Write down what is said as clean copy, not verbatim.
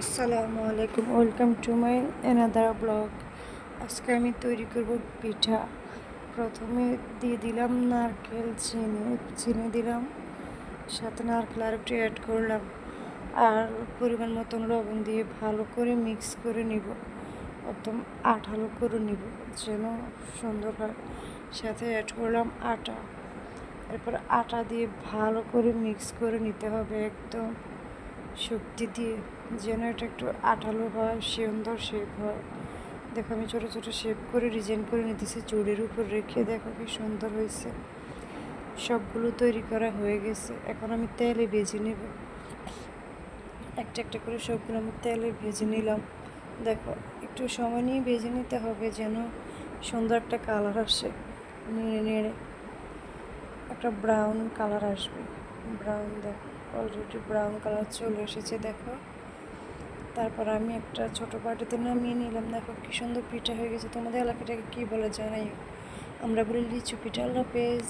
আসসালামু আলাইকুম, welcome to my another blog. আজকে আমি তৈরি করব পিঠা। প্রথমে দিয়ে দিলাম নারকেল, চিনি দিলাম, সাথে নারকেল আর একটু অ্যাড করলাম, আর পরিমাণ মতন লবণ দিয়ে ভালো করে মিক্স করে নিব, একদম আঠালো করে নিব যেন সুন্দর হয়। সাথে অ্যাড করলাম আটা। এরপর আটা দিয়ে ভালো করে মিক্স করে নিতে হবে, একদম শক্তি দিয়ে, যেন এটা একটু আঠালো হয়, সুন্দর শেপ হয়। দেখো আমি ছোটো ছোটো শেপ করে ডিজাইন করে নিতেছি, চুড়ির উপর রেখে। দেখো কি সুন্দর হয়েছে। সবগুলো তৈরি করা হয়ে গেছে, এখন আমি তেলে ভেজে নেব। একটা একটা করে সবগুলো আমি তেলে ভেজে নিলাম। দেখো একটু সময় নিয়ে ভেজে নিতে হবে, যেন সুন্দর একটা কালার আসে। নেড়ে নেড়ে একটা ব্রাউন কালার আসবে। ব্রাউন, দেখো অলরেডি ব্রাউন কালার চলে এসেছে। দেখো তারপর আমি একটা ছোটো বাটিতে নামিয়ে নিলাম। দেখো কি সুন্দর পিঠা হয়ে গেছে। তোমাদের এলাকাটাকে কী বলে জানাই, আমরা বলি লিচু পিঠা। আল্লাহ হাফেজ।